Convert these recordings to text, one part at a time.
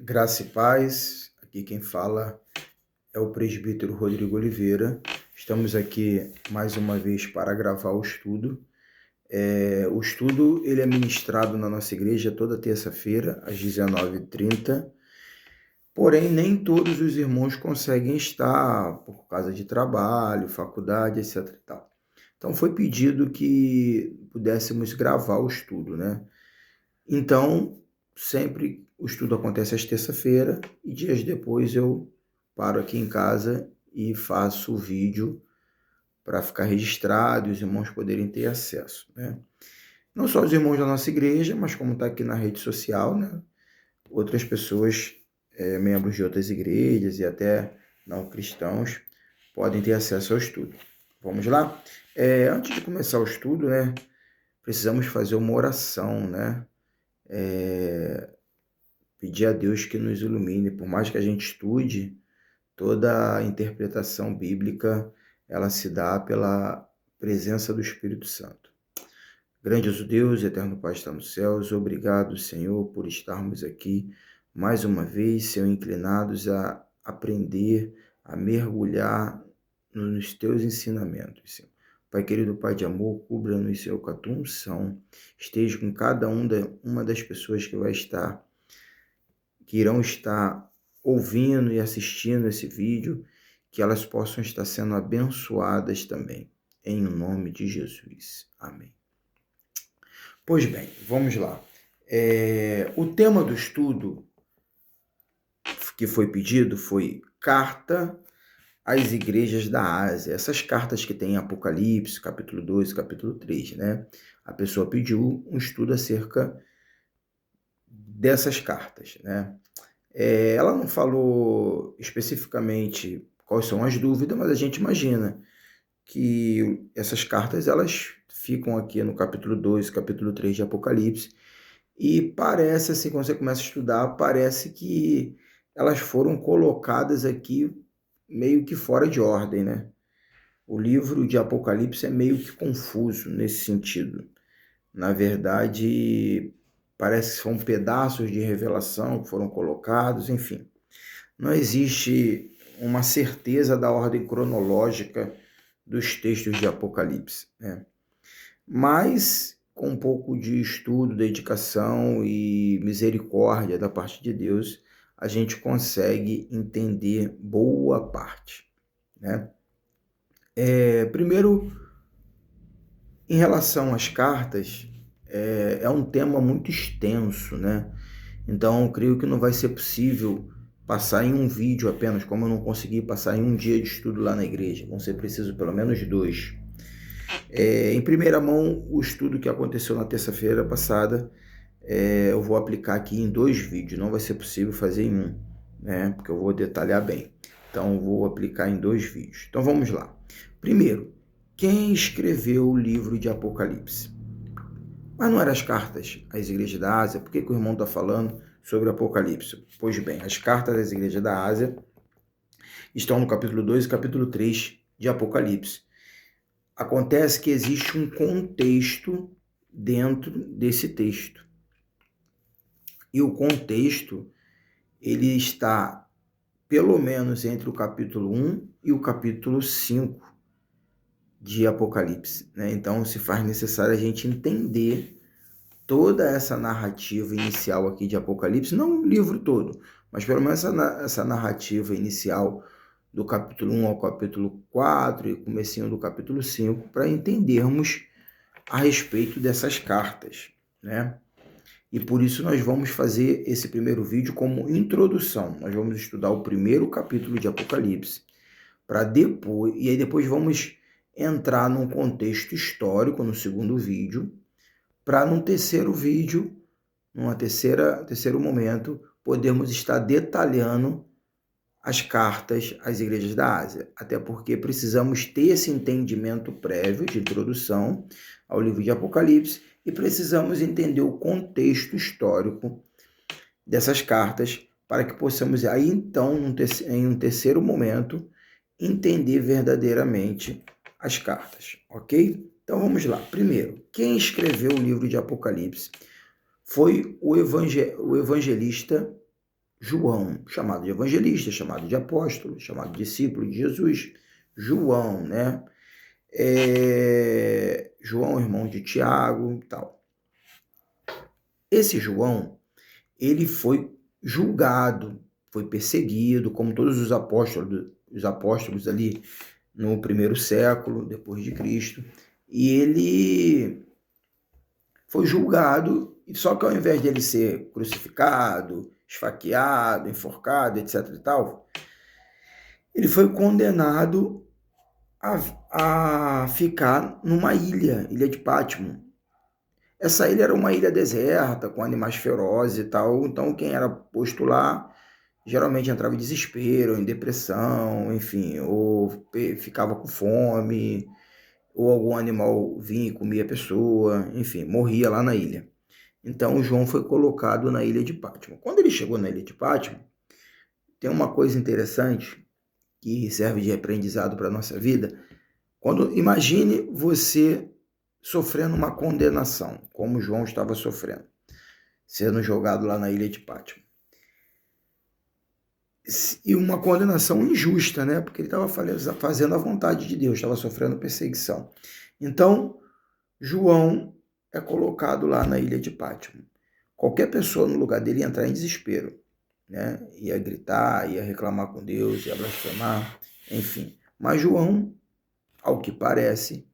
Graça e paz, aqui quem fala é o presbítero Rodrigo Oliveira. Estamos aqui mais uma vez para gravar o estudo. O estudo ele é ministrado na nossa igreja toda terça-feira, às 19h30. Porém, nem todos os irmãos conseguem estar por causa de trabalho, faculdade, etc. e tal. Então, foi pedido que pudéssemos gravar o estudo, né? Então, sempre o estudo acontece às terça-feira e dias depois eu paro aqui em casa e faço o vídeo para ficar registrado e os irmãos poderem ter acesso, né? Não só os irmãos da nossa igreja, mas como está aqui na rede social, né? Outras pessoas, membros de outras igrejas e até não cristãos, podem ter acesso ao estudo. Vamos lá? Antes de começar o estudo, né? Precisamos fazer uma oração, né? Pedir a Deus que nos ilumine, por mais que a gente estude, toda a interpretação bíblica, ela se dá pela presença do Espírito Santo. Grandioso Deus, eterno Pai está nos céus, obrigado, Senhor, por estarmos aqui mais uma vez, Senhor, inclinados a aprender, a mergulhar nos teus ensinamentos, Senhor. Pai querido, Pai de amor, cubra-nos, Senhor, com a tua unção, esteja com cada uma das pessoas que irão estar ouvindo e assistindo esse vídeo, que elas possam estar sendo abençoadas também, em nome de Jesus. Amém. Pois bem, vamos lá. O tema do estudo que foi pedido foi Carta às Igrejas da Ásia. Essas cartas que tem em Apocalipse, capítulo 2 e capítulo 3, né? A pessoa pediu um estudo acerca dessas cartas, né? Ela não falou especificamente quais são as dúvidas, mas a gente imagina que essas cartas elas ficam aqui no capítulo 2, capítulo 3 de Apocalipse, e parece assim, quando você começa a estudar, parece que elas foram colocadas aqui meio que fora de ordem, né? O livro de Apocalipse é meio que confuso nesse sentido. Na verdade, parece que são pedaços de revelação que foram colocados, enfim. Não existe uma certeza da ordem cronológica dos textos de Apocalipse, né? Mas, com um pouco de estudo, dedicação e misericórdia da parte de Deus, a gente consegue entender boa parte, né? Primeiro, em relação às cartas, é um tema muito extenso, né? Então, eu creio que não vai ser possível passar em um vídeo apenas, como eu não consegui passar em um dia de estudo lá na igreja. Vão ser precisos pelo menos 2. Em primeira mão, o estudo que aconteceu na terça-feira passada, eu vou aplicar aqui em 2 vídeos. Não vai ser possível fazer em um, né? Porque eu vou detalhar bem. Então, eu vou aplicar em 2 vídeos. Então, vamos lá. Primeiro, quem escreveu o livro de Apocalipse? Mas não eram as cartas às igrejas da Ásia? Por que o irmão está falando sobre Apocalipse? Pois bem, as cartas às igrejas da Ásia estão no capítulo 2 e capítulo 3 de Apocalipse. Acontece que existe um contexto dentro desse texto. E o contexto, ele está pelo menos entre o capítulo 1 e o capítulo 5 de Apocalipse, né? Então, se faz necessário a gente entender toda essa narrativa inicial aqui de Apocalipse, não o livro todo, mas pelo menos essa narrativa inicial do capítulo 1 ao capítulo 4 e comecinho do capítulo 5, para entendermos a respeito dessas cartas, né? E por isso nós vamos fazer esse primeiro vídeo como introdução. Nós vamos estudar o primeiro capítulo de Apocalipse, para depois, e aí depois vamos entrar num contexto histórico no segundo vídeo, para num terceiro vídeo, terceiro momento, podermos estar detalhando as cartas às igrejas da Ásia. Até porque precisamos ter esse entendimento prévio de introdução ao livro de Apocalipse e precisamos entender o contexto histórico dessas cartas para que possamos aí então, em um terceiro momento, entender verdadeiramente as cartas, ok? Então vamos lá. Primeiro, quem escreveu o livro de Apocalipse foi o evangelista João, chamado de evangelista, chamado de apóstolo, chamado de discípulo de Jesus. João, né? João, irmão de Tiago e tal. Esse João, ele foi julgado, foi perseguido, como todos os apóstolos ali no primeiro século depois de Cristo, e ele foi julgado, só que ao invés de ele ser crucificado, esfaqueado, enforcado, etc e tal, ele foi condenado a ficar numa ilha de Pátimo. Essa ilha era uma ilha deserta, com animais ferozes e tal, então quem era posto lá geralmente entrava em desespero, em depressão, enfim, ou ficava com fome, ou algum animal vinha e comia a pessoa, enfim, morria lá na ilha. Então João foi colocado na ilha de Pátimo. Quando ele chegou na ilha de Pátimo, tem uma coisa interessante que serve de aprendizado para a nossa vida. Imagine você sofrendo uma condenação, como João estava sofrendo, sendo jogado lá na ilha de Pátimo. E uma condenação injusta, né? Porque ele estava fazendo a vontade de Deus, estava sofrendo perseguição. Então, João é colocado lá na ilha de Pátimo. Qualquer pessoa no lugar dele ia entrar em desespero, né? Ia gritar, ia reclamar com Deus, ia blasfemar, enfim. Mas João, ao que parece,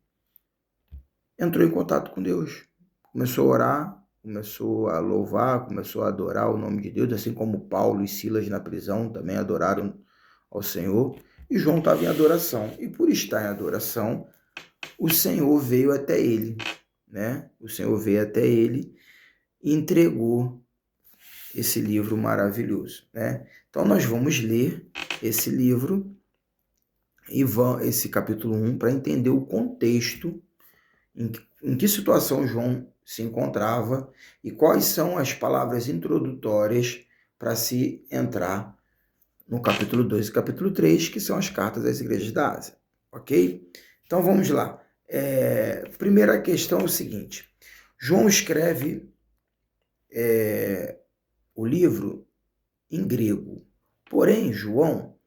entrou em contato com Deus, começou a orar, começou a louvar, começou a adorar o nome de Deus, assim como Paulo e Silas na prisão também adoraram ao Senhor, e João estava em adoração, e por estar em adoração, o Senhor veio até ele, né? O Senhor veio até ele e entregou esse livro maravilhoso, né? Então nós vamos ler esse livro, esse capítulo 1, para entender o contexto em que situação João se encontrava e quais são as palavras introdutórias para se entrar no capítulo 2 e capítulo 3, que são as cartas às igrejas da Ásia, ok? Então vamos lá. Primeira questão é o seguinte: João escreve o livro em grego, porém João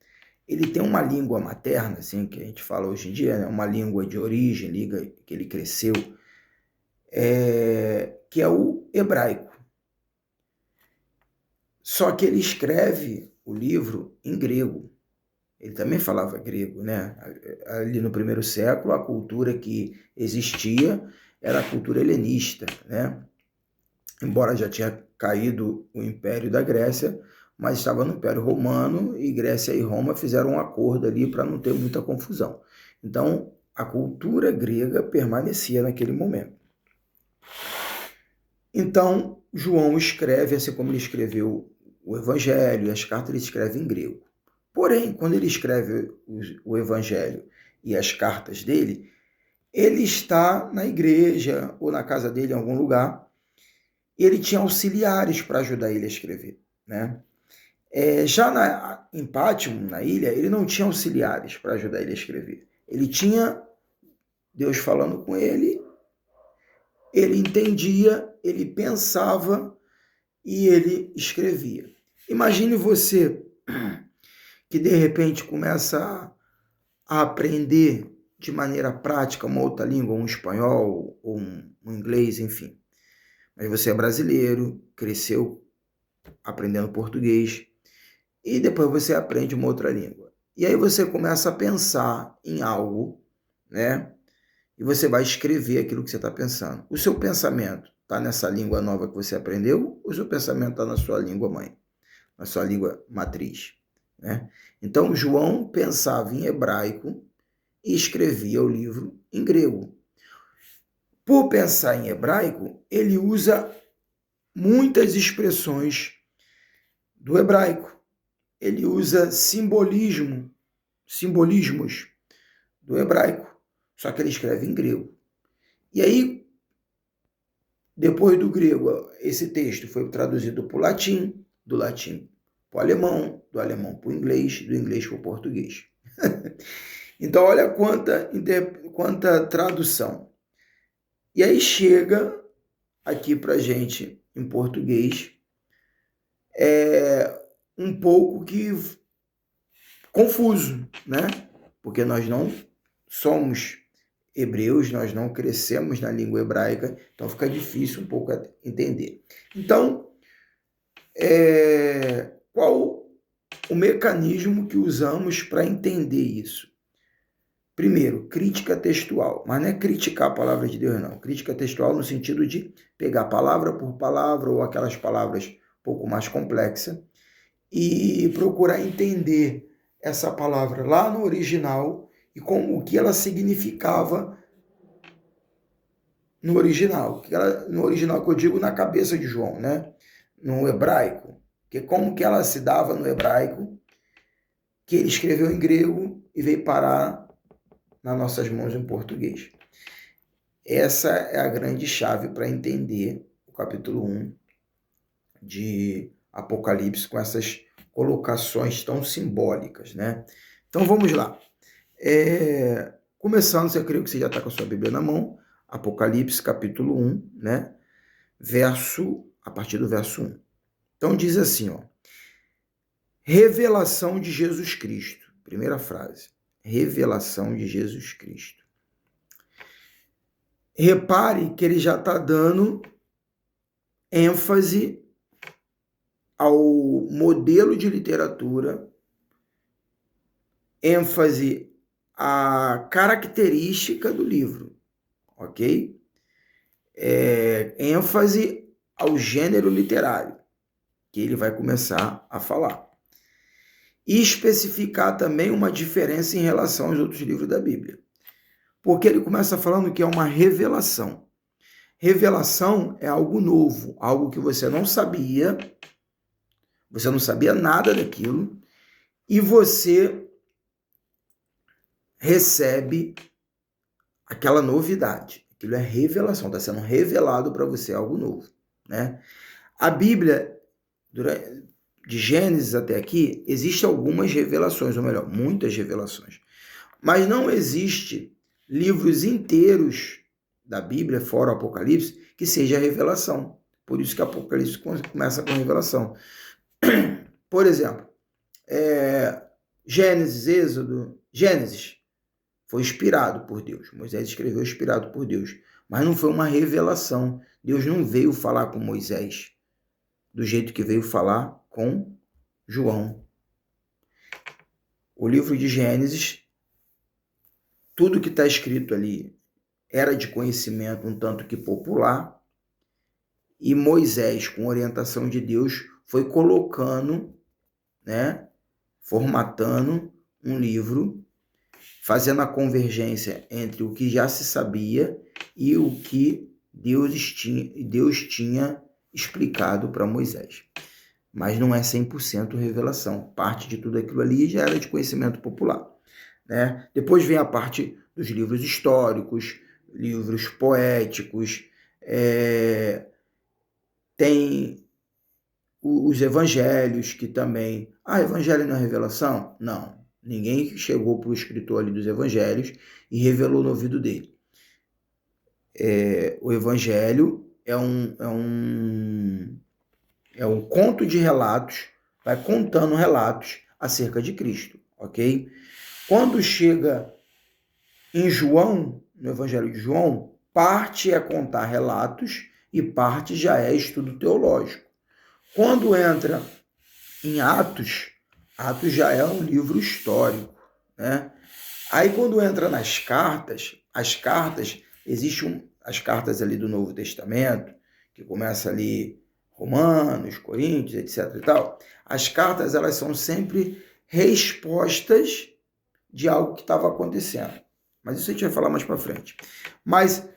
ele tem uma língua materna, assim, que a gente fala hoje em dia, né? Uma língua de origem, língua que ele cresceu, que é o hebraico. Só que ele escreve o livro em grego. Ele também falava grego, né? Ali no primeiro século, a cultura que existia era a cultura helenista, né? Embora já tinha caído o Império da Grécia, mas estava no Império Romano, e Grécia e Roma fizeram um acordo ali para não ter muita confusão. Então, a cultura grega permanecia naquele momento. Então, João escreve, assim como ele escreveu o Evangelho e as cartas, ele escreve em grego. Porém, quando ele escreve o Evangelho e as cartas dele, ele está na igreja ou na casa dele em algum lugar, e ele tinha auxiliares para ajudar ele a escrever, né? Já em Pátimo, na ilha, ele não tinha auxiliares para ajudar ele a escrever. Ele tinha Deus falando com ele, ele entendia, ele pensava e ele escrevia. Imagine você que de repente começa a aprender de maneira prática uma outra língua, um espanhol ou um inglês, enfim. Mas você é brasileiro, cresceu aprendendo português, e depois você aprende uma outra língua. E aí você começa a pensar em algo, né? E você vai escrever aquilo que você está pensando. O seu pensamento está nessa língua nova que você aprendeu, ou o seu pensamento está na sua língua mãe, na sua língua matriz, né? Então, João pensava em hebraico e escrevia o livro em grego. Por pensar em hebraico, ele usa muitas expressões do hebraico. Ele usa simbolismos do hebraico, só que ele escreve em grego. E aí, depois do grego, esse texto foi traduzido para o latim, do latim para o alemão, do alemão para o inglês, do inglês para o português. Então, olha quanta tradução. E aí chega aqui para a gente, em português, um pouco que confuso, né? Porque nós não somos hebreus, nós não crescemos na língua hebraica, então fica difícil um pouco entender. Então, qual o mecanismo que usamos para entender isso? Primeiro, crítica textual, mas não é criticar a palavra de Deus, não. Crítica textual no sentido de pegar palavra por palavra ou aquelas palavras um pouco mais complexas e procurar entender essa palavra lá no original e como o que ela significava no original. No original que eu digo na cabeça de João, né? No hebraico. Que como que ela se dava no hebraico, que ele escreveu em grego e veio parar nas nossas mãos em português. Essa é a grande chave para entender o capítulo 1 de Apocalipse com essas colocações tão simbólicas, né? Então vamos lá. Começando, eu creio que você já está com a sua Bíblia na mão, Apocalipse capítulo 1, né? A partir do verso 1. Então diz assim, ó. Revelação de Jesus Cristo. Primeira frase. Revelação de Jesus Cristo. Repare que ele já está dando ênfase ao modelo de literatura, ênfase à característica do livro, ok? Ênfase ao gênero literário, que ele vai começar a falar. E especificar também uma diferença em relação aos outros livros da Bíblia. Porque ele começa falando que é uma revelação. Revelação é algo novo, algo que você não sabia nada daquilo, e você recebe aquela novidade. Aquilo é revelação, está sendo revelado para você algo novo, né? A Bíblia, de Gênesis até aqui, existem algumas revelações, ou melhor, muitas revelações. Mas não existe livros inteiros da Bíblia, fora o Apocalipse, que seja revelação. Por isso que Apocalipse começa com revelação. Por exemplo, Gênesis, Êxodo, Gênesis foi inspirado por Deus. Moisés escreveu inspirado por Deus. Mas não foi uma revelação. Deus não veio falar com Moisés do jeito que veio falar com João. O livro de Gênesis, tudo que está escrito ali era de conhecimento um tanto que popular, e Moisés, com orientação de Deus, foi colocando, né, formatando um livro, fazendo a convergência entre o que já se sabia e o que Deus tinha explicado para Moisés. Mas não é 100% revelação. Parte de tudo aquilo ali já era de conhecimento popular, né? Depois vem a parte dos livros históricos, livros poéticos, tem os evangelhos, que também... evangelho não é revelação? Não. Ninguém chegou para o escritor ali dos evangelhos e revelou no ouvido dele. O evangelho é um conto de relatos, vai contando relatos acerca de Cristo, ok? Quando chega em João, no Evangelho de João, parte é contar relatos e parte já é estudo teológico. Quando entra em Atos, Atos já é um livro histórico, né? Aí quando entra nas cartas, as cartas, existem as cartas ali do Novo Testamento, que começa ali Romanos, Coríntios, etc. e tal. As cartas, elas são sempre respostas de algo que estava acontecendo. Mas isso a gente vai falar mais para frente. Mas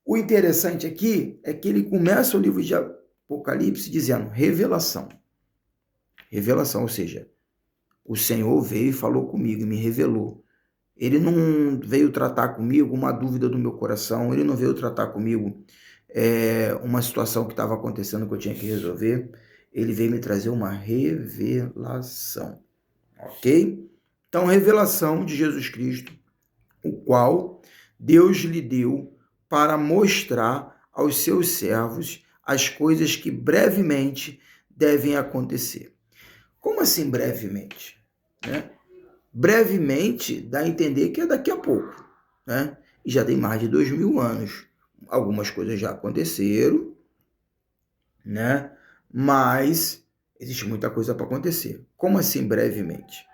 o interessante aqui é que ele começa o livro de Apocalipse dizendo revelação. Revelação, ou seja, o Senhor veio e falou comigo e me revelou. Ele não veio tratar comigo uma dúvida do meu coração, ele não veio tratar comigo uma situação que estava acontecendo que eu tinha que resolver. Ele veio me trazer uma revelação, ok? Então, revelação de Jesus Cristo, o qual Deus lhe deu para mostrar aos seus servos as coisas que brevemente devem acontecer. Como assim brevemente? Né? Brevemente dá a entender que é daqui a pouco, né? E já tem mais de 2000 anos. Algumas coisas já aconteceram, né? Mas existe muita coisa para acontecer. Como assim brevemente?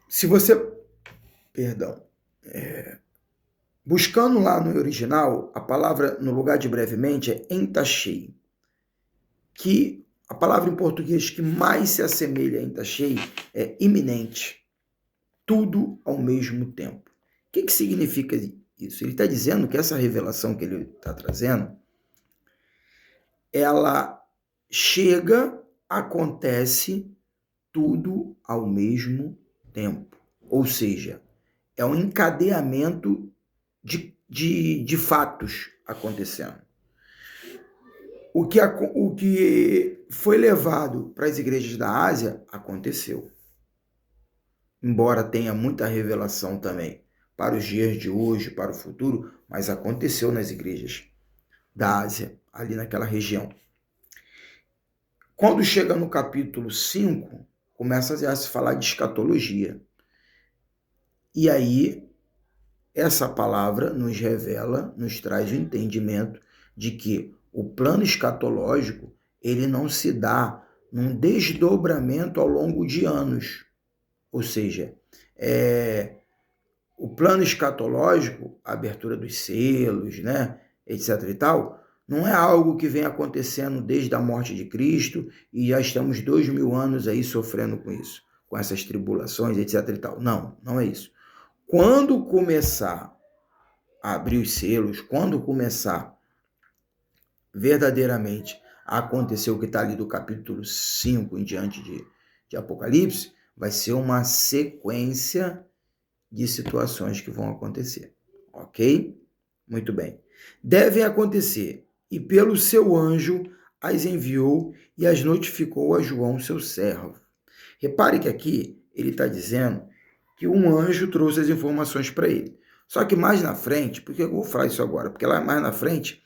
Se você, perdão, buscando lá no original, a palavra no lugar de brevemente é entachei, que a palavra em português que mais se assemelha a entachei é iminente, tudo ao mesmo tempo. O que significa isso? Ele está dizendo que essa revelação que ele está trazendo, ela chega, acontece tudo ao mesmo tempo. Ou seja, é um encadeamento de fatos acontecendo. O que foi levado para as igrejas da Ásia aconteceu. Embora tenha muita revelação também para os dias de hoje, para o futuro, mas aconteceu nas igrejas da Ásia, ali naquela região. Quando chega no capítulo 5, começa a se falar de escatologia. E aí, essa palavra nos revela, nos traz o entendimento de que o plano escatológico, ele não se dá num desdobramento ao longo de anos. Ou seja, o plano escatológico, a abertura dos selos, né, etc. e tal, não é algo que vem acontecendo desde a morte de Cristo e já estamos 2000 anos aí sofrendo com isso, com essas tribulações, etc. e tal. Não, não é isso. Quando começar a abrir os selos, quando começar verdadeiramente a acontecer o que está ali do capítulo 5 em diante de Apocalipse, vai ser uma sequência de situações que vão acontecer, ok? Muito bem. Devem acontecer, e pelo seu anjo as enviou e as notificou a João, seu servo. Repare que aqui ele está dizendo que um anjo trouxe as informações para ele. Só que mais na frente, por que eu vou falar isso agora? Porque lá mais na frente,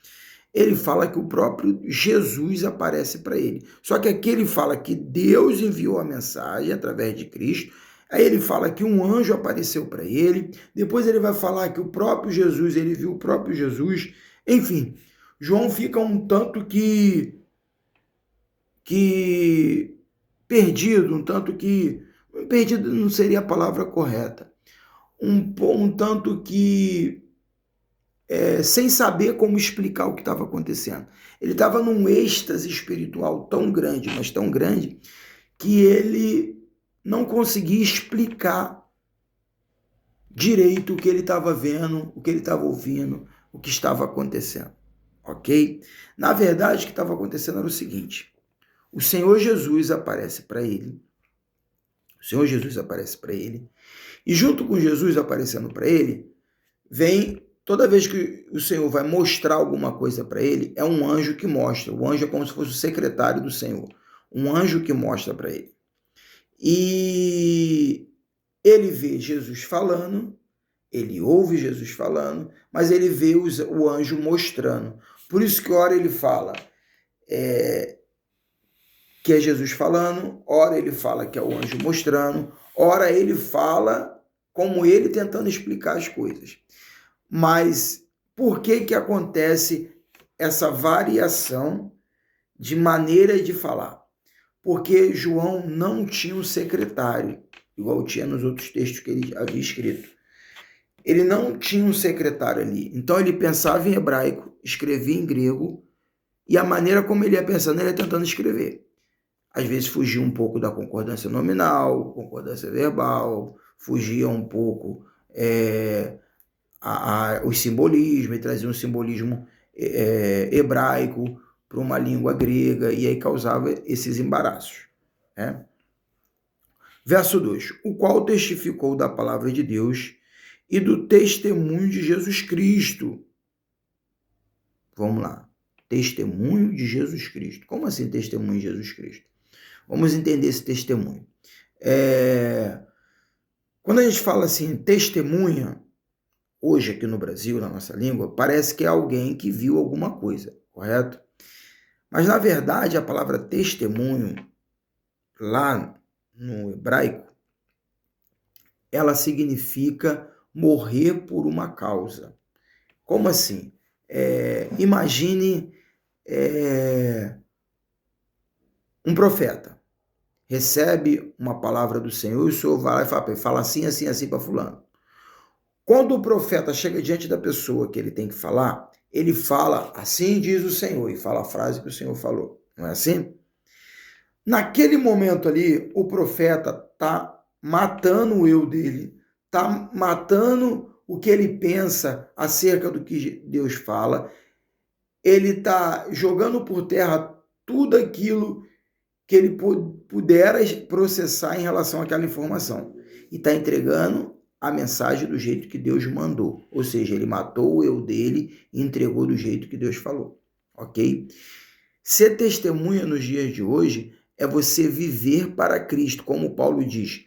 ele fala que o próprio Jesus aparece para ele. Só que aqui ele fala que Deus enviou a mensagem através de Cristo. Aí ele fala que um anjo apareceu para ele. Depois ele vai falar que o próprio Jesus, ele viu o próprio Jesus. Enfim, João fica um tanto que perdido, um tanto que... Perdido não seria a palavra correta. Um tanto que... sem saber como explicar o que estava acontecendo. Ele estava num êxtase espiritual tão grande, mas tão grande, que ele não conseguia explicar direito o que ele estava vendo, o que ele estava ouvindo, o que estava acontecendo, ok? Na verdade, o que estava acontecendo era o seguinte: o Senhor Jesus aparece para ele, e junto com Jesus aparecendo para ele, vem... Toda vez que o Senhor vai mostrar alguma coisa para ele, é um anjo que mostra. O anjo é como se fosse o secretário do Senhor. Um anjo que mostra para ele. E ele vê Jesus falando, ele ouve Jesus falando, mas ele vê o anjo mostrando. Por isso que ora ele fala que é Jesus falando, ora ele fala que é o anjo mostrando, ora ele fala como ele tentando explicar as coisas. Mas por que acontece essa variação de maneira de falar? Porque João não tinha um secretário, igual tinha nos outros textos que ele havia escrito. Ele não tinha um secretário ali. Então ele pensava em hebraico, escrevia em grego, e a maneira como ele ia pensando, ele ia tentando escrever. Às vezes fugia um pouco da concordância nominal, concordância verbal, fugia um pouco... os simbolismos, e trazia um simbolismo hebraico para uma língua grega, e aí causava esses embaraços. Né? Verso 2: o qual testificou da palavra de Deus e do testemunho de Jesus Cristo. Vamos lá. Testemunho de Jesus Cristo. Como assim testemunho de Jesus Cristo? Vamos entender esse testemunho. Quando a gente fala assim, testemunha, hoje aqui no Brasil, na nossa língua, parece que é alguém que viu alguma coisa, correto? Mas, na verdade, a palavra testemunho, lá no hebraico, ela significa morrer por uma causa. Como assim? Imagine um profeta recebe uma palavra do Senhor e o Senhor vai lá e fala assim, assim, assim para fulano. Quando o profeta chega diante da pessoa que ele tem que falar, ele fala, assim diz o Senhor, e fala a frase que o Senhor falou. Não é assim? Naquele momento ali, o profeta está matando o eu dele, está matando o que ele pensa acerca do que Deus fala, ele está jogando por terra tudo aquilo que ele pudera processar em relação àquela informação. E está entregando a mensagem do jeito que Deus mandou. Ou seja, ele matou o eu dele e entregou do jeito que Deus falou. Ok? Ser testemunha nos dias de hoje é você viver para Cristo, como Paulo diz.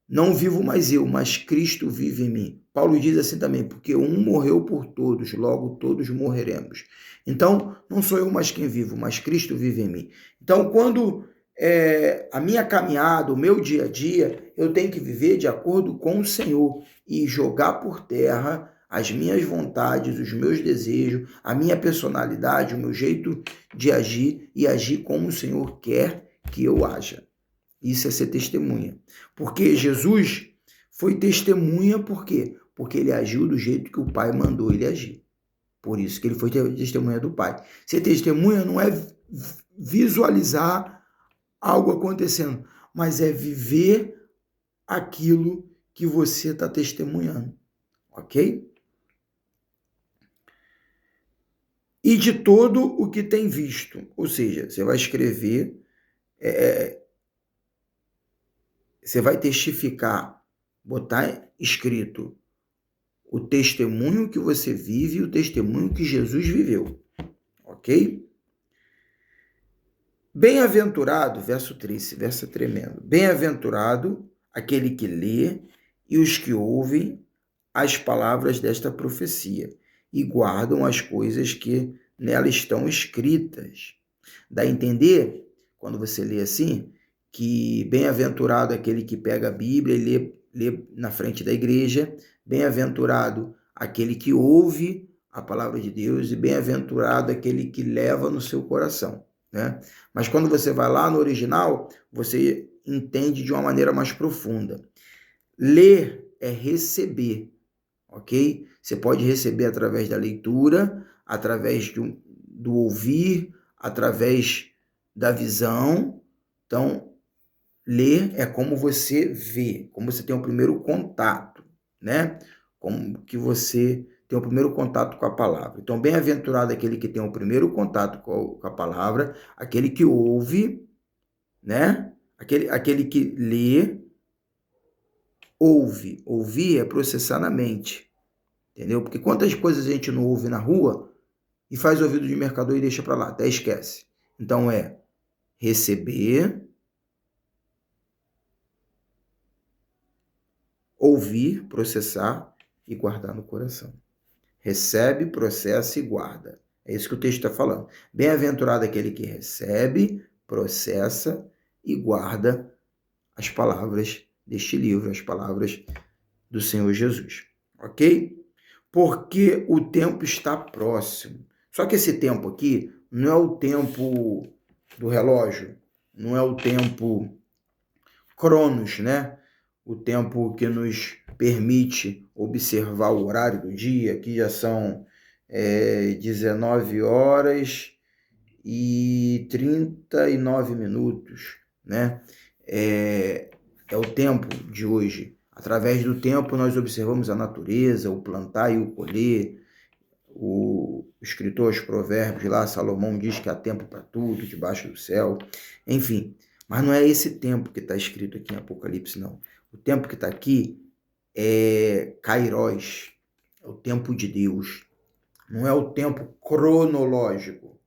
Não vivo mais eu, mas Cristo vive em mim. Paulo diz assim também, porque um morreu por todos, logo todos morreremos. Então, não sou eu mais quem vivo, mas Cristo vive em mim. Então, quando a minha caminhada, o meu dia a dia, eu tenho que viver de acordo com o Senhor e jogar por terra as minhas vontades, os meus desejos, a minha personalidade, o meu jeito de agir e agir como o Senhor quer que eu haja. Isso é ser testemunha. Porque Jesus foi testemunha por quê? Porque ele agiu do jeito que o Pai mandou ele agir. Por isso que ele foi testemunha do Pai. Ser testemunha não é visualizar algo acontecendo, mas é viver aquilo que você está testemunhando. Ok? E de todo o que tem visto. Ou seja, você vai escrever... Você vai testificar, botar escrito o testemunho que você vive e o testemunho que Jesus viveu. Ok? Bem-aventurado, verso 3, esse verso é tremendo. Bem-aventurado aquele que lê e os que ouvem as palavras desta profecia e guardam as coisas que nela estão escritas. Dá a entender, quando você lê assim, que bem-aventurado aquele que pega a Bíblia e lê na frente da igreja, bem-aventurado aquele que ouve a palavra de Deus e bem-aventurado aquele que leva no seu coração, né? Mas quando você vai lá no original, você entende de uma maneira mais profunda. Ler é receber, ok? Você pode receber através da leitura, através do ouvir, através da visão. Então, ler é como você vê, como você tem o primeiro contato, né? Como que você tem o primeiro contato com a palavra. Então, bem-aventurado aquele que tem o primeiro contato com a palavra, aquele que ouve, né? Aquele que lê, ouve. Ouvir é processar na mente, entendeu? Porque quantas coisas a gente não ouve na rua e faz ouvido de mercador e deixa para lá, até esquece. Então, é receber, ouvir, processar e guardar no coração. Recebe, processa e guarda. É isso que o texto está falando. Bem-aventurado aquele que recebe, processa e guarda as palavras deste livro, as palavras do Senhor Jesus. Ok? Porque o tempo está próximo. Só que esse tempo aqui não é o tempo do relógio, não é o tempo Cronos, né? O tempo que nos permite observar o horário do dia. Aqui já são 19 horas e 39 minutos, né? É o tempo de hoje. Através do tempo nós observamos a natureza, o plantar e o colher. O escritor aos Provérbios lá, Salomão, diz que há tempo para tudo debaixo do céu. Enfim, mas não é esse tempo que está escrito aqui em Apocalipse, não. O tempo que está aqui é Kairos, é o tempo de Deus. Não é o tempo cronológico,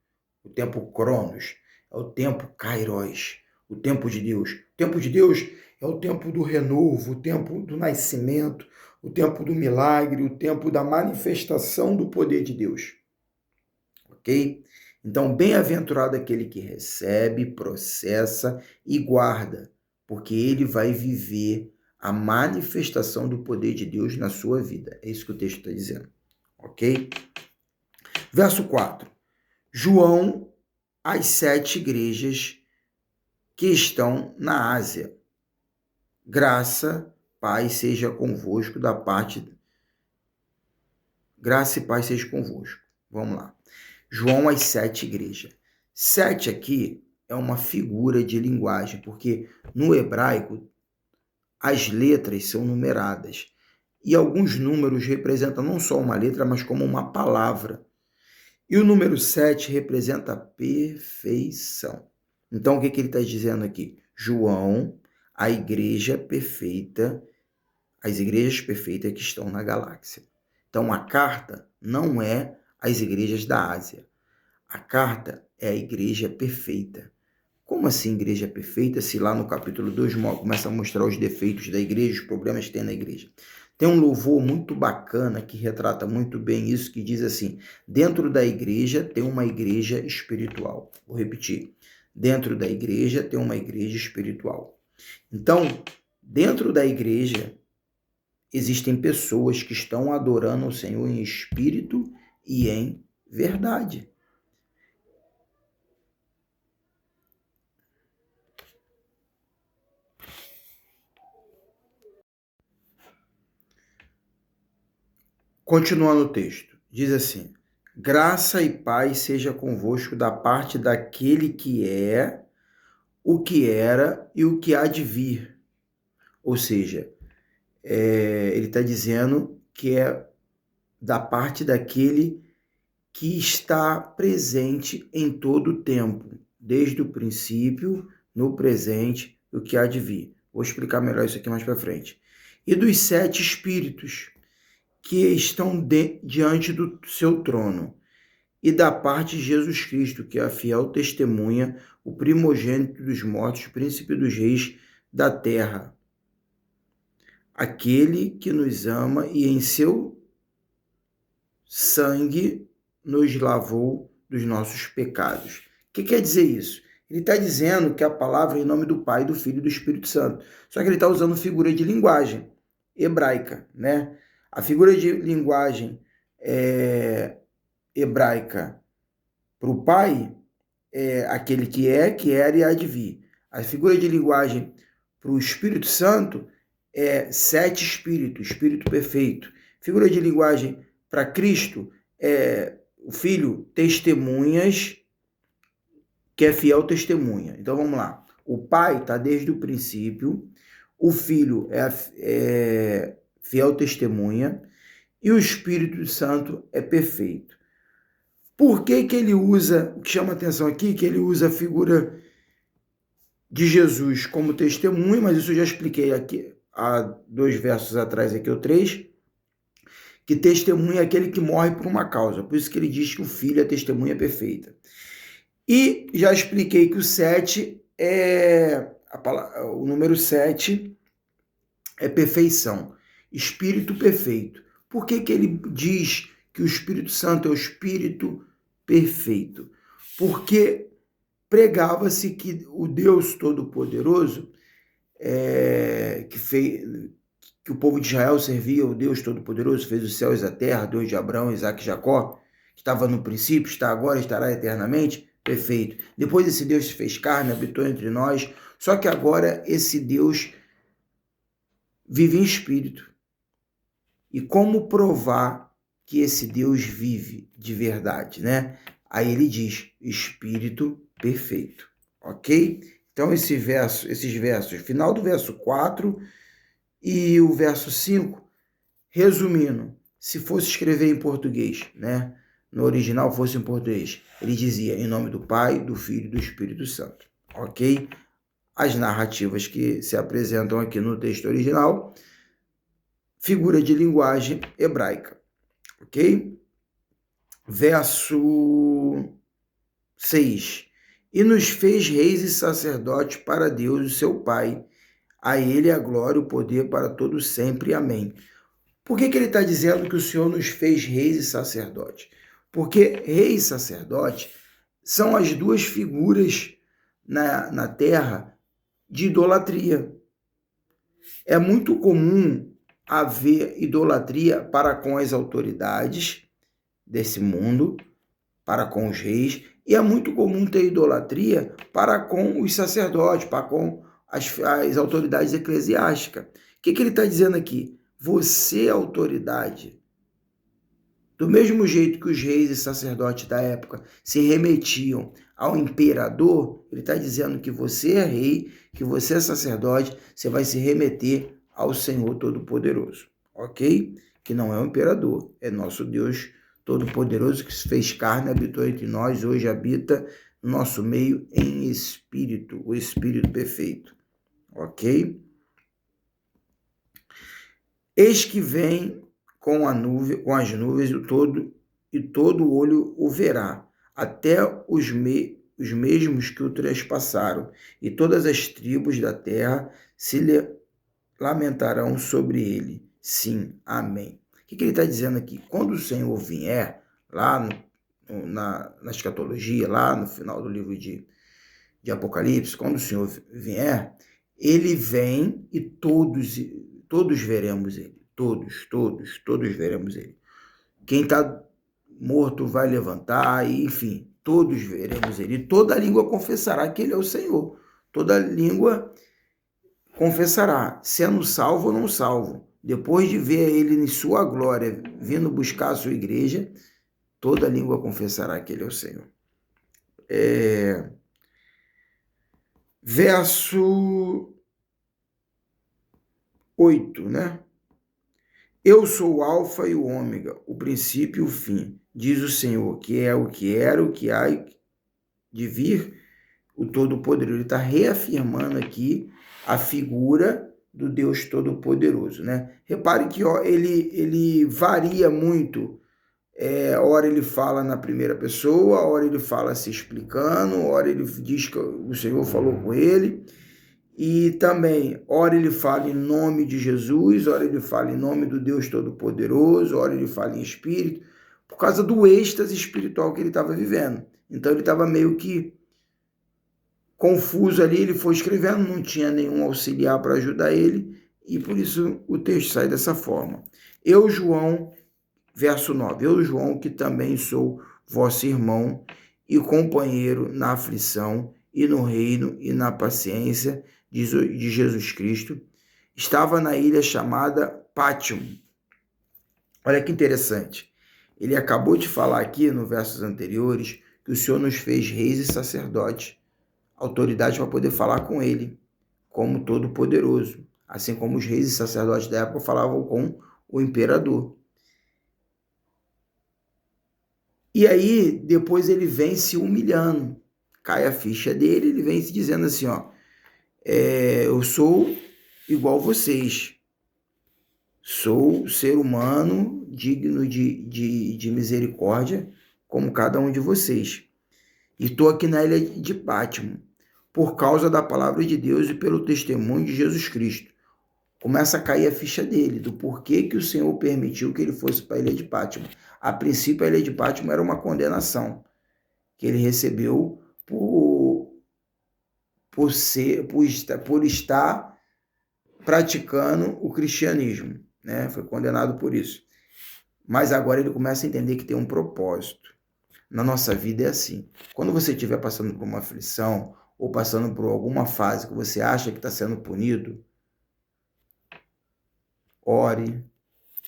o tempo Cronos, é o tempo Kairos, o tempo de Deus. O tempo de Deus é o tempo do renovo, o tempo do nascimento, o tempo do milagre, o tempo da manifestação do poder de Deus. Ok? Então, bem-aventurado aquele que recebe, processa e guarda, porque ele vai viver a manifestação do poder de Deus na sua vida. É isso que o texto está dizendo, ok? Verso 4. João, às 7 igrejas que estão na Ásia. Graça, paz seja convosco da parte... Graça e paz seja convosco. Vamos lá. João, às 7 igrejas. 7 aqui é uma figura de linguagem, porque no hebraico as letras são numeradas. E alguns números representam não só uma letra, mas como uma palavra. E o número 7 representa a perfeição. Então, o que ele está dizendo aqui? João, a igreja perfeita, as igrejas perfeitas que estão na galáxia. Então, a carta não é as igrejas da Ásia. A carta é a igreja perfeita. Como assim igreja perfeita, se lá no capítulo 2 começa a mostrar os defeitos da igreja, os problemas que tem na igreja? Tem um louvor muito bacana que retrata muito bem isso, que diz assim: dentro da igreja tem uma igreja espiritual. Vou repetir. Dentro da igreja tem uma igreja espiritual. Então, dentro da igreja existem pessoas que estão adorando o Senhor em espírito e em verdade. Continuando o texto, diz assim: graça e paz seja convosco da parte daquele que é, o que era e o que há de vir. Ou seja, ele está dizendo que é da parte daquele que está presente em todo o tempo, desde o princípio, no presente, o que há de vir. Vou explicar melhor isso aqui mais para frente. E dos 7 espíritos que estão diante do seu trono, e da parte de Jesus Cristo, que é a fiel testemunha, o primogênito dos mortos, príncipe dos reis da terra, aquele que nos ama e em seu sangue nos lavou dos nossos pecados. O que quer dizer isso? Ele está dizendo que a palavra é em nome do Pai, do Filho e do Espírito Santo. Só que ele está usando figura de linguagem hebraica, né? A figura de linguagem hebraica para o Pai é aquele que é, que era e há de vir. A figura de linguagem para o Espírito Santo é 7 espíritos, espírito perfeito. Figura de linguagem para Cristo é o Filho, testemunhas, que é fiel testemunha. Então vamos lá. O Pai está desde o princípio, o Filho é fiel testemunha e o Espírito Santo é perfeito. Por que ele usa, o que chama atenção aqui, que ele usa a figura de Jesus como testemunha, mas isso eu já expliquei aqui há 2 versos atrás, aqui o 3, que testemunha é aquele que morre por uma causa. Por isso que ele diz que o Filho é testemunha perfeita. E já expliquei que o 7 o número 7 é perfeição, espírito perfeito. Por que ele diz que o Espírito Santo é o Espírito perfeito? Porque pregava-se que o Deus Todo-Poderoso, que o povo de Israel servia o Deus Todo-Poderoso, fez os céus e a terra, Deus de Abraão, Isaac e Jacó, que estava no princípio, está agora, estará eternamente, perfeito. Depois esse Deus se fez carne, habitou entre nós, só que agora esse Deus vive em espírito. E como provar que esse Deus vive de verdade, né? Aí ele diz, espírito perfeito, ok? Então esses versos, final do verso 4 e o verso 5, resumindo, se fosse escrever em português, né? No original fosse em português, ele dizia em nome do Pai, do Filho e do Espírito Santo, ok? As narrativas que se apresentam aqui no texto original, figura de linguagem hebraica, ok? Verso 6. E nos fez reis e sacerdotes para Deus, o seu Pai. A ele a glória e o poder para todos sempre. Amém. Por que ele está dizendo que o Senhor nos fez reis e sacerdotes? Porque rei e sacerdote são as duas figuras na terra de idolatria. É muito comum haver idolatria para com as autoridades desse mundo, para com os reis, e é muito comum ter idolatria para com os sacerdotes, para com as autoridades eclesiásticas. O que ele está dizendo aqui? Você, autoridade, do mesmo jeito que os reis e sacerdotes da época se remetiam ao imperador, ele está dizendo que você é rei, que você é sacerdote, você vai se remeter ao Senhor Todo-Poderoso, ok? Que não é o imperador, é nosso Deus Todo-Poderoso que se fez carne, habitou entre nós, hoje habita no nosso meio em espírito, o Espírito perfeito, ok? Eis que vem com as nuvens e todo olho o verá, até os mesmos que o trespassaram, e todas as tribos da terra se lamentarão sobre ele. Sim, amém. O que ele está dizendo aqui? Quando o Senhor vier, lá na escatologia, lá no final do livro de Apocalipse, quando o Senhor vier, ele vem e todos veremos ele. Todos veremos ele. Quem está morto vai levantar, e, enfim, todos veremos ele. E toda língua confessará que ele é o Senhor. Toda língua confessará, sendo salvo ou não salvo. Depois de ver ele em sua glória, vindo buscar a sua igreja, toda língua confessará que ele é o Senhor. Verso 8, né? Eu sou o alfa e o ômega, o princípio e o fim, diz o Senhor, que é o que era, o que há de vir, o Todo-Poderoso. Ele está reafirmando aqui a figura do Deus Todo-Poderoso, né? Repare que ele varia muito. Ora ele fala na primeira pessoa, ora ele fala se explicando, ora ele diz que o Senhor falou com ele. E também, ora ele fala em nome de Jesus, ora ele fala em nome do Deus Todo-Poderoso, ora ele fala em espírito, por causa do êxtase espiritual que ele estava vivendo. Então ele estava meio que confuso ali, ele foi escrevendo, não tinha nenhum auxiliar para ajudar ele, e por isso o texto sai dessa forma. Eu, João, verso 9, eu, João, que também sou vosso irmão e companheiro na aflição e no reino e na paciência de Jesus Cristo, estava na ilha chamada Pátion. Olha que interessante. Ele acabou de falar aqui, nos versos anteriores, que o Senhor nos fez reis e sacerdotes, autoridade para poder falar com ele, como Todo-Poderoso, assim como os reis e sacerdotes da época falavam com o imperador. E aí, depois ele vem se humilhando, cai a ficha dele, ele vem se dizendo assim, ó, eu sou igual vocês, sou ser humano digno de misericórdia, como cada um de vocês. E estou aqui na ilha de Pátion, por causa da palavra de Deus e pelo testemunho de Jesus Cristo. Começa a cair a ficha dele, do porquê que o Senhor permitiu que ele fosse para a ilha de Pátion. A princípio, a ilha de Pátion era uma condenação que ele recebeu por estar praticando o cristianismo, né? Foi condenado por isso. Mas agora ele começa a entender que tem um propósito. Na nossa vida é assim. Quando você estiver passando por uma aflição ou passando por alguma fase que você acha que está sendo punido, ore,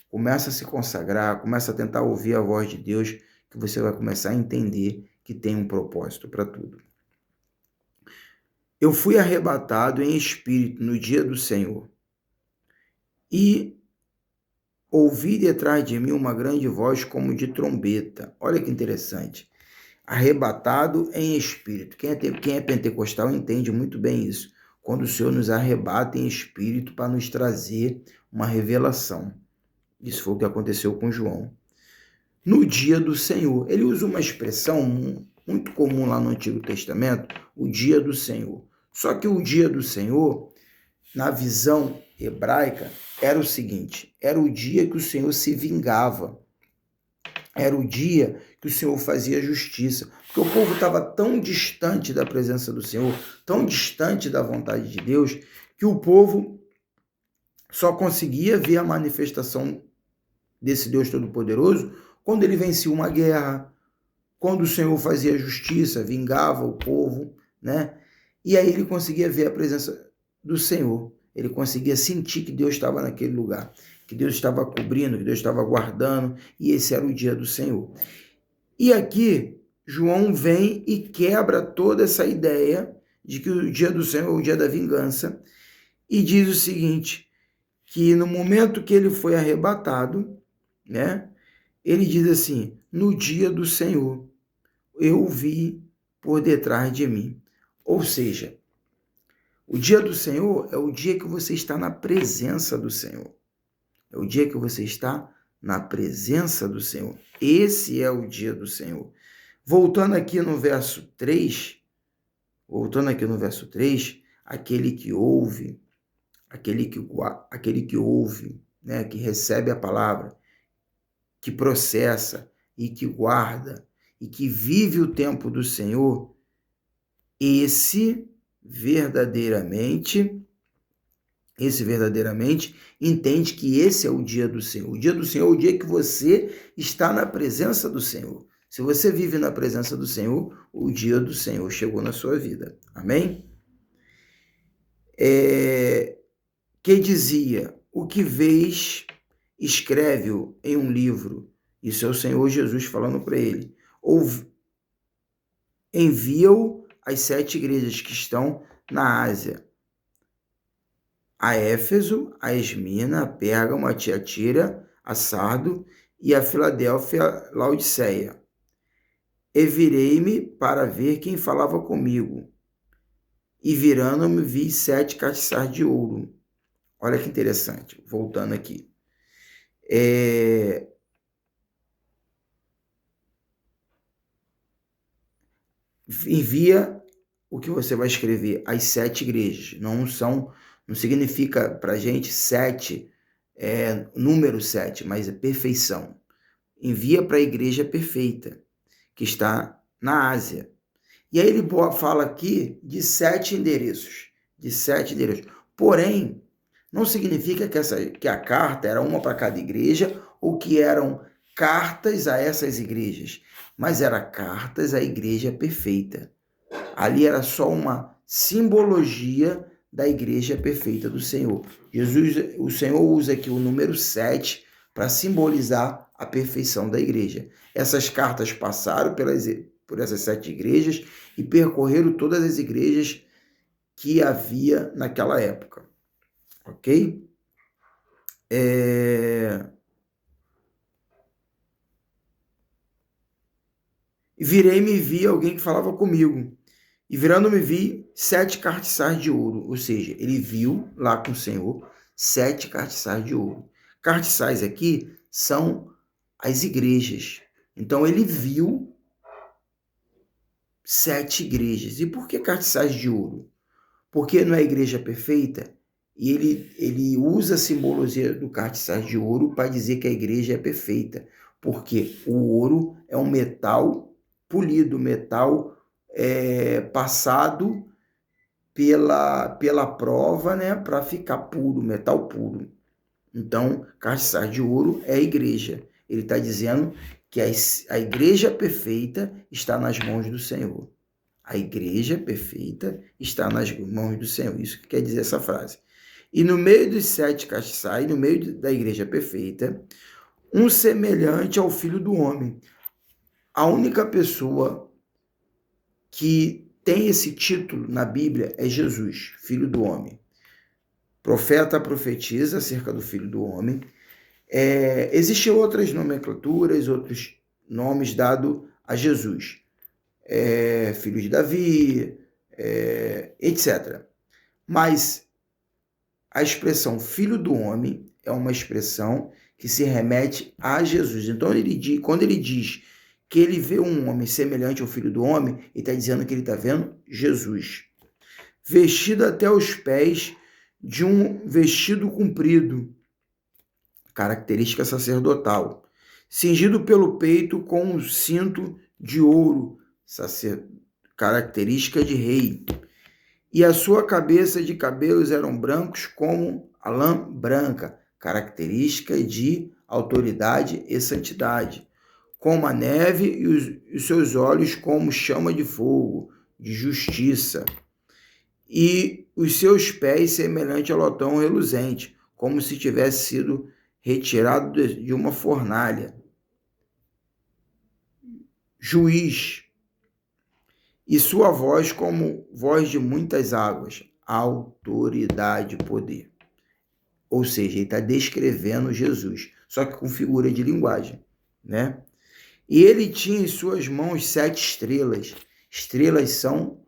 começa a se consagrar, começa a tentar ouvir a voz de Deus, que você vai começar a entender que tem um propósito para tudo. Eu fui arrebatado em espírito no dia do Senhor e ouvi detrás de mim uma grande voz como de trombeta. Olha que interessante. Arrebatado em espírito. Quem é pentecostal entende muito bem isso. Quando o Senhor nos arrebata em espírito para nos trazer uma revelação. Isso foi o que aconteceu com João. No dia do Senhor. Ele usa uma expressão muito comum lá no Antigo Testamento, o dia do Senhor. Só que o dia do Senhor, na visão hebraica, era o seguinte, era o dia que o Senhor se vingava. Era o dia que o Senhor fazia justiça, porque o povo estava tão distante da presença do Senhor, tão distante da vontade de Deus, que o povo só conseguia ver a manifestação desse Deus Todo-Poderoso quando ele vencia uma guerra, quando o Senhor fazia justiça, vingava o povo, né? E aí ele conseguia ver a presença do Senhor, ele conseguia sentir que Deus estava naquele lugar, que Deus estava cobrindo, que Deus estava guardando, e esse era o dia do Senhor. E aqui, João vem e quebra toda essa ideia de que o dia do Senhor é o dia da vingança, e diz o seguinte, que no momento que ele foi arrebatado, né, ele diz assim, no dia do Senhor, eu vi por detrás de mim. Ou seja, o dia do Senhor é o dia que você está na presença do Senhor. É o dia que você está na presença do Senhor. Esse é o dia do Senhor. Voltando aqui no verso 3, aquele que ouve, né, que recebe a palavra, que processa e que guarda e que vive o tempo do Senhor, esse verdadeiramente entende que esse é o dia do Senhor. O dia do Senhor é o dia que você está na presença do Senhor. Se você vive na presença do Senhor, o dia do Senhor chegou na sua vida. Amém? Que dizia, o que vês, escreve-o em um livro. Isso é o Senhor Jesus falando para ele. Envia-o às 7 igrejas que estão na Ásia. A Éfeso, a Esmina, a Pérgamo, a Tiatira, a Sardo e a Filadélfia, Laodiceia. E virei-me para ver quem falava comigo. E virando-me, vi 7 castiçais de ouro. Olha que interessante, voltando aqui. Envia o que você vai escrever às 7 igrejas. Não significa para a gente 7, número 7, mas é perfeição. Envia para a igreja perfeita, que está na Ásia. E aí ele fala aqui de 7 endereços. Porém, não significa que a carta era uma para cada igreja ou que eram cartas a essas igrejas, mas eram cartas à igreja perfeita. Ali era só uma simbologia da igreja perfeita do Senhor. O Senhor usa aqui o número 7 para simbolizar a perfeição da igreja. Essas cartas passaram por essas 7 igrejas e percorreram todas as igrejas que havia naquela época. Ok? E virei-me e vi alguém que falava comigo. E virando-me vi 7 castiçais de ouro. Ou seja, ele viu lá com o Senhor 7 castiçais de ouro. Castiçais aqui são as igrejas. Então ele viu 7 igrejas. E por que castiçais de ouro? Porque não é a igreja perfeita? E ele usa a simbologia do castiçais de ouro para dizer que a igreja é perfeita. Porque o ouro é um metal polido, metal passado pela prova, né, para ficar puro, metal puro. Então, castiçais de ouro é a igreja. Ele está dizendo que a igreja perfeita está nas mãos do Senhor. A igreja perfeita está nas mãos do Senhor. Isso que quer dizer essa frase. E no meio dos 7 castiçais, no meio da igreja perfeita, um semelhante ao Filho do Homem. A única pessoa que tem esse título na Bíblia é Jesus, Filho do Homem. Profeta profetiza acerca do Filho do Homem. Existem outras nomenclaturas, outros nomes dados a Jesus. Filho de Davi, etc. Mas a expressão Filho do Homem é uma expressão que se remete a Jesus. Então, quando ele diz que ele vê um homem semelhante ao Filho do Homem, ele está dizendo que ele está vendo Jesus. Vestido até os pés de um vestido comprido, característica sacerdotal. cingido pelo peito com um cinto de ouro, característica de rei. E a sua cabeça de cabelos eram brancos como a lã branca, característica de autoridade e santidade, como a neve, e os seus olhos como chama de fogo, de justiça, e os seus pés semelhante a lotão reluzente, como se tivesse sido retirado de uma fornalha. Juiz, e sua voz como voz de muitas águas, autoridade e poder. Ou seja, ele está descrevendo Jesus, só que com figura de linguagem, né? E ele tinha em suas mãos 7 estrelas. Estrelas são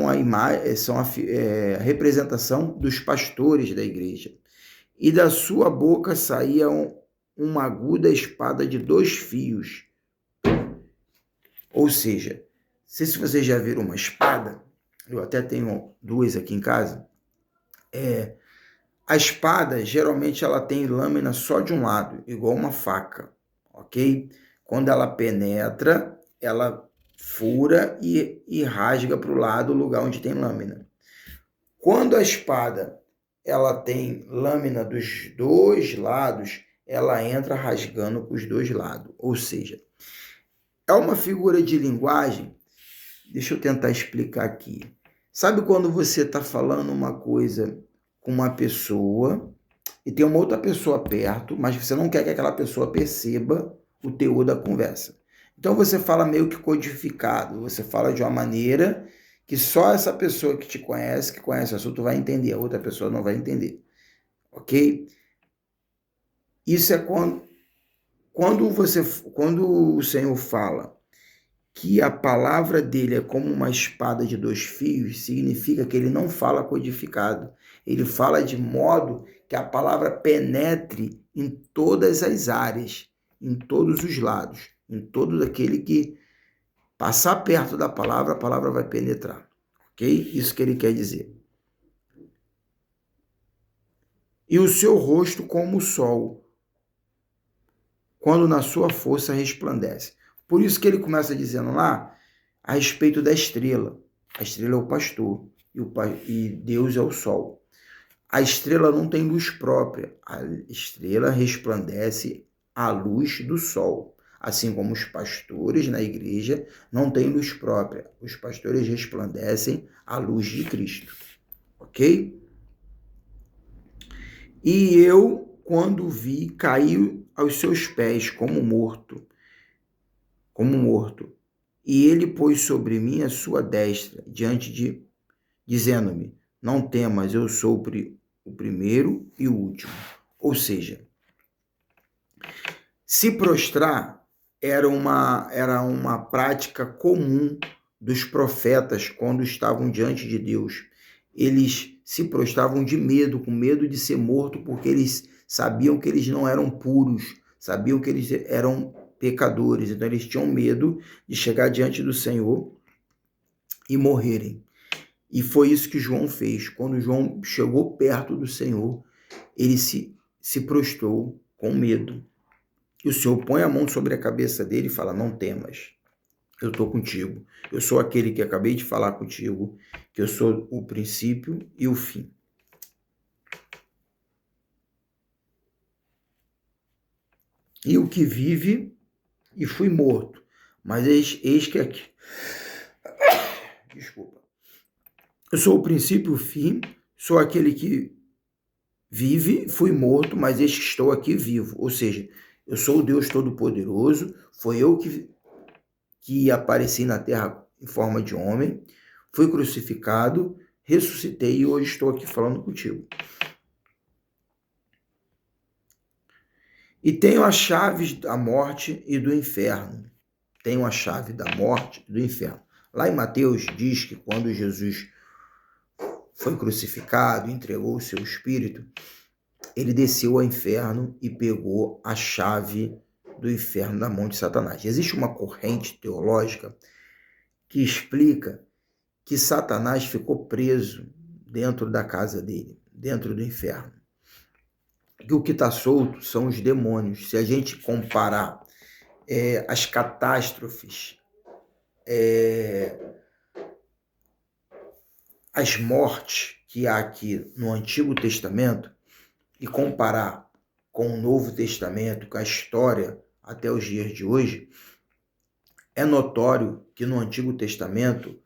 a representação dos pastores da igreja. E da sua boca saía uma aguda espada de 2 fios. Ou seja, não sei se vocês já viram uma espada, eu até tenho 2 aqui em casa. A espada, geralmente, ela tem lâmina só de um lado, igual uma faca, ok? Quando ela penetra, ela fura e rasga para o lado, o lugar onde tem lâmina. Quando a espada ela tem lâmina dos 2 lados, ela entra rasgando para os 2 lados. Ou seja, é uma figura de linguagem. Deixa eu tentar explicar aqui. Sabe quando você está falando uma coisa com uma pessoa e tem uma outra pessoa perto, mas você não quer que aquela pessoa perceba o teor da conversa? Então você fala meio que codificado, você fala de uma maneira que só essa pessoa que te conhece, que conhece o assunto, vai entender, a outra pessoa não vai entender, ok? Isso é quando o Senhor fala que a palavra dele é como uma espada de 2 fios, significa que ele não fala codificado. Ele fala de modo que a palavra penetre em todas as áreas, em todos os lados, em todo aquele que passar perto da palavra, a palavra vai penetrar. Ok? Isso que ele quer dizer. E o seu rosto como o sol, quando na sua força resplandece. Por isso que ele começa dizendo lá a respeito da estrela. A estrela é o pastor e Deus é o sol. A estrela não tem luz própria. A estrela resplandece à luz do sol. Assim como os pastores na igreja não têm luz própria. Os pastores resplandecem à luz de Cristo. Ok? E eu, quando vi, caí aos seus pés como morto. E ele pôs sobre mim a sua destra, dizendo-me, não temas, eu sou o primeiro e o último. Ou seja, se prostrar era uma prática comum dos profetas quando estavam diante de Deus. Eles se prostravam de medo, com medo de ser morto, porque eles sabiam que eles não eram puros, sabiam que eles eram pecadores, então eles tinham medo de chegar diante do Senhor e morrerem. E foi isso que João fez. Quando João chegou perto do Senhor, ele se prostrou com medo. E o Senhor põe a mão sobre a cabeça dele e fala, não temas, eu estou contigo. Eu sou aquele que acabei de falar contigo, que eu sou o princípio e o fim. E o que vive, e fui morto, mas eis que aqui... Desculpa. Eu sou o princípio e o fim, sou aquele que vive, fui morto, mas eis que estou aqui vivo. Ou seja, eu sou o Deus Todo-Poderoso, foi eu que apareci na terra em forma de homem, fui crucificado, ressuscitei e hoje estou aqui falando contigo. E tenho as chaves da morte e do inferno. Tenho a chave da morte e do inferno. Lá em Mateus diz que quando Jesus foi crucificado, entregou o seu espírito, ele desceu ao inferno e pegou a chave do inferno na mão de Satanás. Existe uma corrente teológica que explica que Satanás ficou preso dentro da casa dele, dentro do inferno. que o que está solto são os demônios. Se a gente comparar as catástrofes, as mortes que há aqui no Antigo Testamento e comparar com o Novo Testamento, com a história até os dias de hoje, é notório que no Antigo Testamento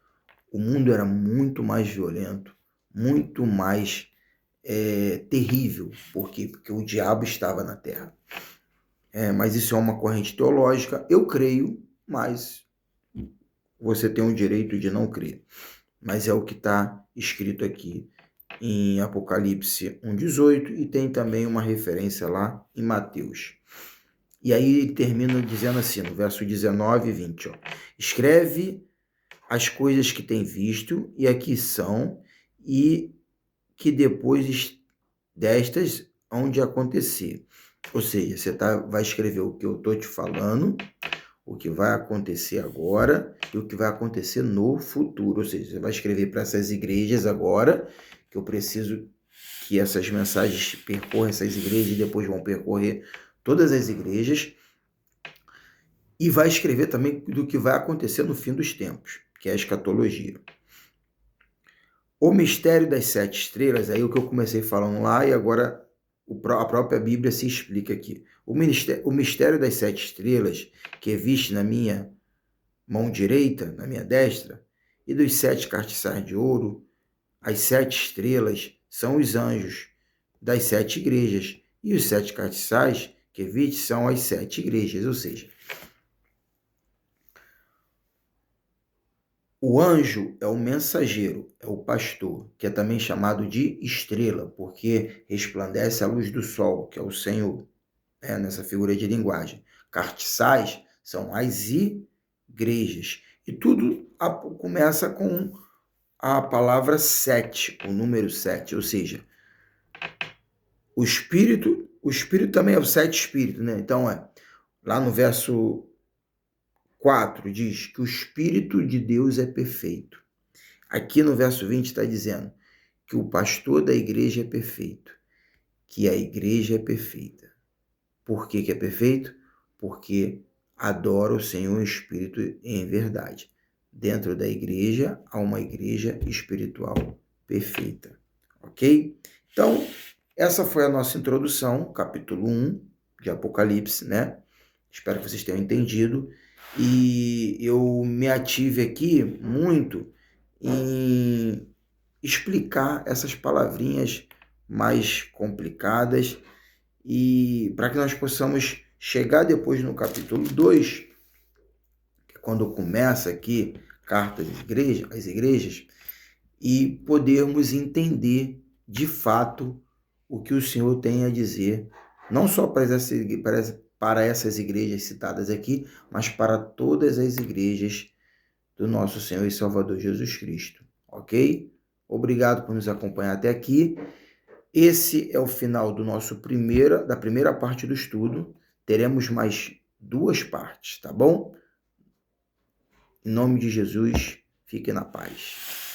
o mundo era muito mais violento, muito mais terrível. Por quê? Porque o diabo estava na terra. Mas isso é uma corrente teológica. Eu creio, mas você tem o direito de não crer. Mas é o que está escrito aqui em Apocalipse 1,18 e tem também uma referência lá em Mateus. E aí ele termina dizendo assim, no verso 19 e 20, ó, escreve as coisas que tem visto e aqui são, e que depois destas hão de acontecer. Ou seja, você vai escrever o que eu estou te falando, o que vai acontecer agora e o que vai acontecer no futuro. Ou seja, você vai escrever para essas igrejas agora, que eu preciso que essas mensagens percorram essas igrejas e depois vão percorrer todas as igrejas. E vai escrever também do que vai acontecer no fim dos tempos, que é a escatologia. O mistério das 7 estrelas, aí o que eu comecei falando lá e agora a própria Bíblia se explica aqui. O mistério das 7 estrelas, que é visto na minha mão direita, na minha destra, e dos 7 castiçais de ouro, as 7 estrelas são os anjos das 7 igrejas, e os 7 castiçais que viste são as 7 igrejas, ou seja, o anjo é o mensageiro, é o pastor, que é também chamado de estrela, porque resplandece a luz do sol, que é o Senhor, nessa figura de linguagem. Castiçais são as igrejas. E tudo começa com a palavra 7, o número 7, ou seja, o Espírito também é o 7 Espírito, né? Então, lá no verso 4 diz que o Espírito de Deus é perfeito. Aqui no verso 20 está dizendo que o pastor da igreja é perfeito, que a igreja é perfeita. Por que é perfeito? Porque adora o Senhor em espírito e em verdade. Dentro da igreja há uma igreja espiritual perfeita. Ok? Então, essa foi a nossa introdução, capítulo 1 de Apocalipse, né? Espero que vocês tenham entendido. E eu me ative aqui muito em explicar essas palavrinhas mais complicadas e para que nós possamos chegar depois no capítulo 2, que é quando começa aqui cartas às igrejas, e podermos entender de fato o que o Senhor tem a dizer, não só para essas igrejas citadas aqui, mas para todas as igrejas do nosso Senhor e Salvador Jesus Cristo, ok? Obrigado por nos acompanhar até aqui. Esse é o final da primeira parte do estudo. Teremos mais 2 partes, tá bom? Em nome de Jesus, fique na paz.